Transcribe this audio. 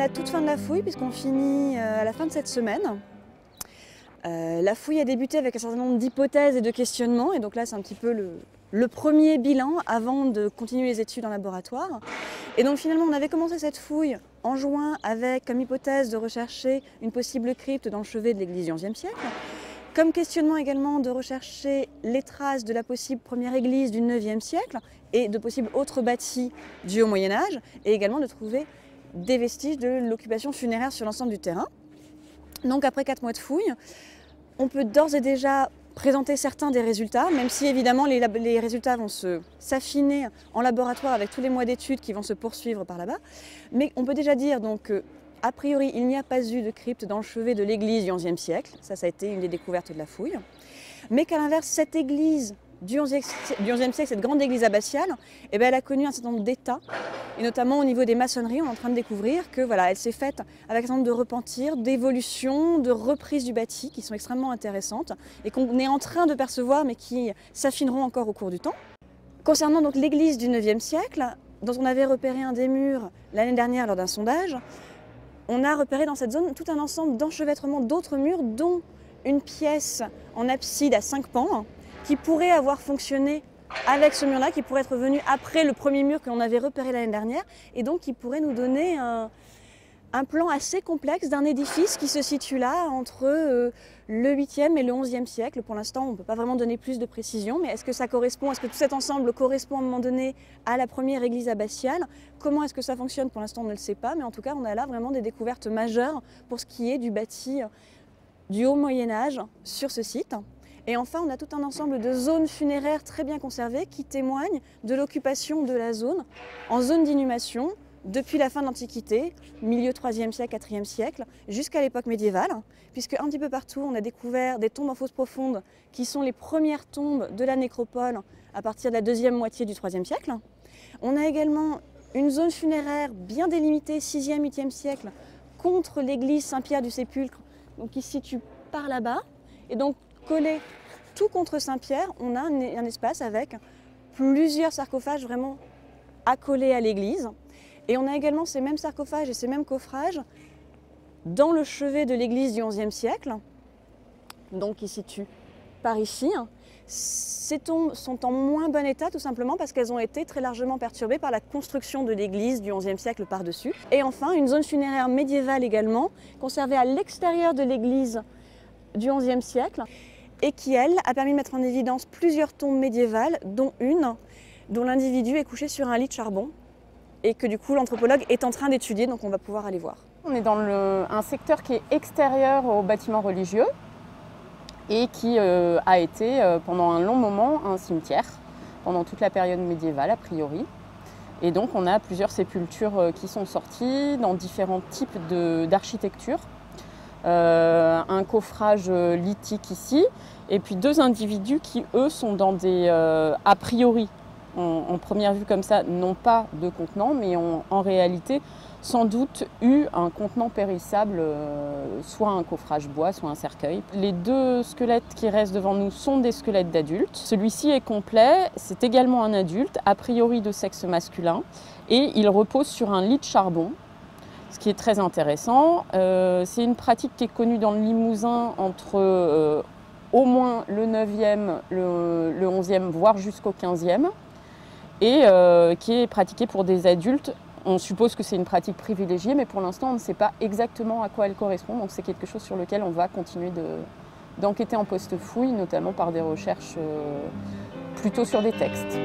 la toute fin de la fouille puisqu'on finit à la fin de cette semaine. La fouille a débuté avec un certain nombre d'hypothèses et de questionnements, et donc là c'est un petit peu le premier bilan avant de continuer les études en laboratoire. Et donc finalement on avait commencé cette fouille en juin avec comme hypothèse de rechercher une possible crypte dans le chevet de l'église du XIe siècle, comme questionnement également de rechercher les traces de la possible première église du IXe siècle et de possibles autres bâtis du Haut Moyen-Âge, et également de trouver des vestiges de l'occupation funéraire sur l'ensemble du terrain. Donc après 4 mois de fouille, on peut d'ores et déjà présenter certains des résultats, même si évidemment les résultats vont s'affiner en laboratoire avec tous les mois d'études qui vont se poursuivre par là-bas. Mais on peut déjà dire donc a priori il n'y a pas eu de crypte dans le chevet de l'église du XIe siècle, ça a été une des découvertes de la fouille, mais qu'à l'inverse cette église du XIe siècle, cette grande église abbatiale, eh bien, elle a connu un certain nombre d'états, et notamment au niveau des maçonneries, on est en train de découvrir que voilà, elle s'est faite avec un certain nombre de repentirs, d'évolutions, de reprises du bâti qui sont extrêmement intéressantes et qu'on est en train de percevoir mais qui s'affineront encore au cours du temps. Concernant donc l'église du IXe siècle, dont on avait repéré un des murs l'année dernière lors d'un sondage, on a repéré dans cette zone tout un ensemble d'enchevêtrements d'autres murs, dont une pièce en abside à 5 pans, qui pourrait avoir fonctionné avec ce mur-là, qui pourrait être venu après le premier mur que l'on avait repéré l'année dernière, et donc qui pourrait nous donner un plan assez complexe d'un édifice qui se situe là entre le 8e et le 11e siècle. Pour l'instant, on ne peut pas vraiment donner plus de précision, mais est-ce que ça correspond, est-ce que tout cet ensemble correspond à un moment donné à la première église abbatiale? Comment est-ce que ça fonctionne? Pour l'instant, on ne le sait pas, mais en tout cas, on a là vraiment des découvertes majeures pour ce qui est du bâti du Haut Moyen-Âge sur ce site. Et enfin, on a tout un ensemble de zones funéraires très bien conservées qui témoignent de l'occupation de la zone en zone d'inhumation depuis la fin de l'Antiquité, milieu 3e siècle, 4e siècle, jusqu'à l'époque médiévale, puisque un petit peu partout, on a découvert des tombes en fosse profonde qui sont les premières tombes de la nécropole à partir de la deuxième moitié du 3e siècle. On a également une zone funéraire bien délimitée, 6e, 8e siècle, contre l'église Saint-Pierre du Sépulcre, donc qui se situe par là-bas. Et donc, collé tout contre Saint-Pierre, on a un espace avec plusieurs sarcophages vraiment accolés à l'église. Et on a également ces mêmes sarcophages et ces mêmes coffrages dans le chevet de l'église du XIe siècle, donc qui se situe par ici. Ces tombes sont en moins bon état tout simplement parce qu'elles ont été très largement perturbées par la construction de l'église du XIe siècle par-dessus. Et enfin, une zone funéraire médiévale également, conservée à l'extérieur de l'église du XIe siècle, et qui, elle, a permis de mettre en évidence plusieurs tombes médiévales, dont une dont l'individu est couché sur un lit de charbon, et que du coup l'anthropologue est en train d'étudier, donc on va pouvoir aller voir. On est dans un secteur qui est extérieur aux bâtiments religieux et qui a été pendant un long moment un cimetière, pendant toute la période médiévale a priori. Et donc on a plusieurs sépultures qui sont sorties dans différents types d'architecture. Un coffrage lithique ici, et puis 2 individus qui, eux, sont dans des, a priori, en première vue comme ça, n'ont pas de contenant, mais ont en réalité sans doute eu un contenant périssable, soit un coffrage bois, soit un cercueil. Les 2 squelettes qui restent devant nous sont des squelettes d'adultes. Celui-ci est complet, c'est également un adulte, a priori de sexe masculin, et il repose sur un lit de charbon. Ce qui est très intéressant, c'est une pratique qui est connue dans le Limousin entre au moins le 9e, le 11e, voire jusqu'au 15e, et qui est pratiquée pour des adultes. On suppose que c'est une pratique privilégiée, mais pour l'instant on ne sait pas exactement à quoi elle correspond, donc c'est quelque chose sur lequel on va continuer d'enquêter en post-fouille, notamment par des recherches plutôt sur des textes.